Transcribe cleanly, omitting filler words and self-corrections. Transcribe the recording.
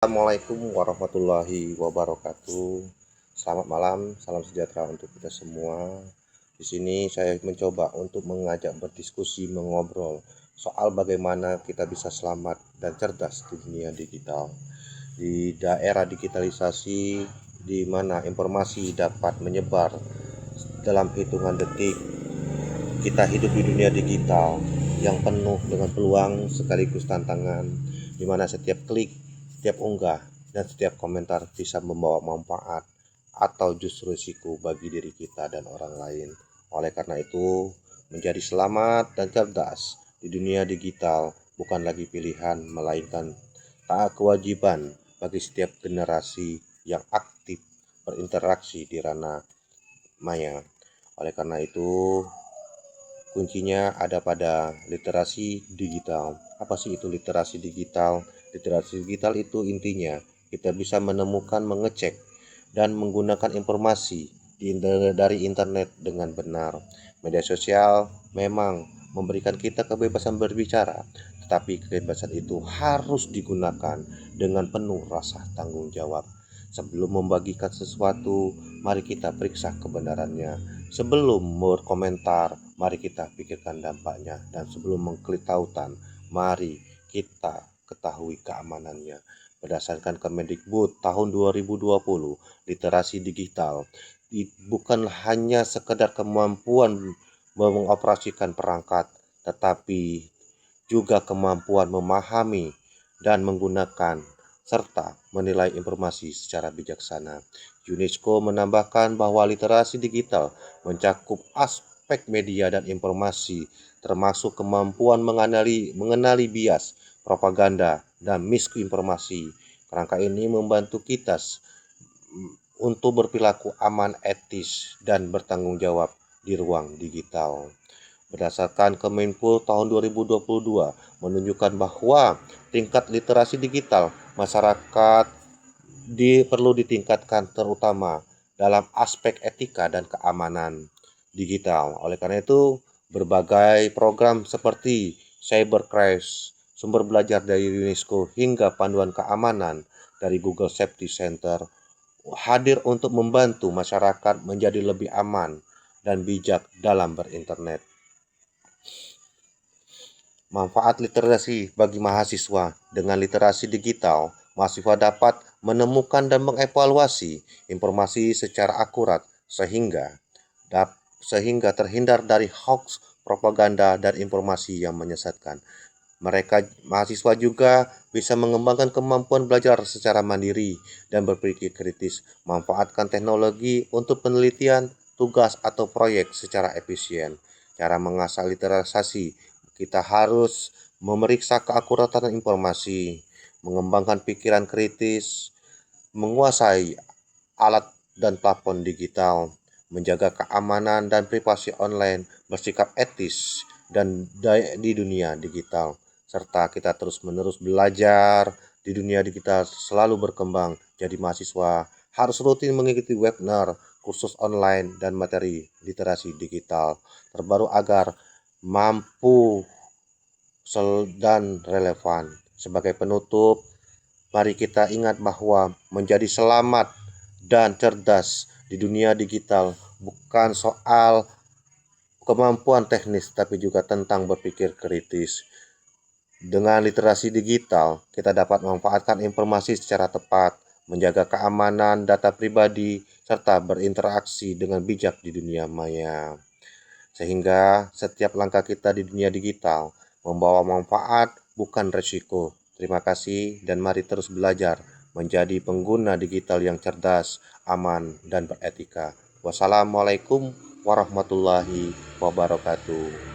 Assalamualaikum warahmatullahi wabarakatuh. Selamat malam, salam sejahtera untuk kita semua. Di sini saya mencoba untuk mengajak berdiskusi, mengobrol soal bagaimana kita bisa selamat dan cerdas di dunia digital. Di daerah digitalisasi di mana informasi dapat menyebar dalam hitungan detik, kita hidup di dunia digital yang penuh dengan peluang sekaligus tantangan, di mana setiap klik, setiap unggah, dan setiap komentar bisa membawa manfaat atau justru risiko bagi diri kita dan orang lain. Oleh karena itu, menjadi selamat dan cerdas di dunia digital bukan lagi pilihan, melainkan tak kewajiban bagi setiap generasi yang aktif berinteraksi di ranah maya. Oleh karena itu, kuncinya ada pada literasi digital. Apa sih itu literasi digital? Literasi digital itu intinya kita bisa menemukan, mengecek, dan menggunakan informasi dari internet dengan benar. Media sosial memang memberikan kita kebebasan berbicara, tetapi kebebasan itu harus digunakan dengan penuh rasa tanggung jawab. Sebelum membagikan sesuatu, mari kita periksa kebenarannya. Sebelum berkomentar, mari kita pikirkan dampaknya. Dan sebelum mengklik tautan, mari kita ketahui keamanannya. Berdasarkan Kemendikbud tahun 2020, literasi digital bukan hanya sekedar kemampuan mengoperasikan perangkat, tetapi juga kemampuan memahami dan menggunakan serta menilai informasi secara bijaksana. UNESCO menambahkan bahwa literasi digital mencakup aspek media dan informasi, termasuk kemampuan mengenali bias, propaganda, dan misinformasi. Kerangka ini membantu kita untuk berperilaku aman, etis, dan bertanggung jawab di ruang digital. Berdasarkan Kemenko tahun 2022 menunjukkan bahwa tingkat literasi digital masyarakat perlu ditingkatkan terutama dalam aspek etika dan keamanan digital. Oleh karena itu, berbagai program seperti Cybercrash, sumber belajar dari UNESCO hingga panduan keamanan dari Google Safety Center hadir untuk membantu masyarakat menjadi lebih aman dan bijak dalam berinternet. Manfaat literasi bagi mahasiswa. Dengan literasi digital, mahasiswa dapat menemukan dan mengevaluasi informasi secara akurat sehingga terhindar dari hoax, propaganda, dan informasi yang menyesatkan. Mahasiswa juga bisa mengembangkan kemampuan belajar secara mandiri dan berpikir kritis, manfaatkan teknologi untuk penelitian, tugas, atau proyek secara efisien. Cara mengasah literasi, kita harus memeriksa keakuratan informasi, mengembangkan pikiran kritis, menguasai alat dan platform digital, menjaga keamanan dan privasi online, bersikap etis dan di dunia digital, serta kita terus-menerus belajar di dunia digital selalu berkembang. Jadi mahasiswa harus rutin mengikuti webinar, kursus online, dan materi literasi digital terbaru agar mampu dan relevan. Sebagai penutup, mari kita ingat bahwa menjadi selamat dan cerdas di dunia digital bukan soal kemampuan teknis, tapi juga tentang berpikir kritis. Dengan literasi digital, kita dapat memanfaatkan informasi secara tepat, menjaga keamanan data pribadi, serta berinteraksi dengan bijak di dunia maya. Sehingga setiap langkah kita di dunia digital membawa manfaat, bukan resiko. Terima kasih dan mari terus belajar menjadi pengguna digital yang cerdas, aman, dan beretika. Wassalamualaikum warahmatullahi wabarakatuh.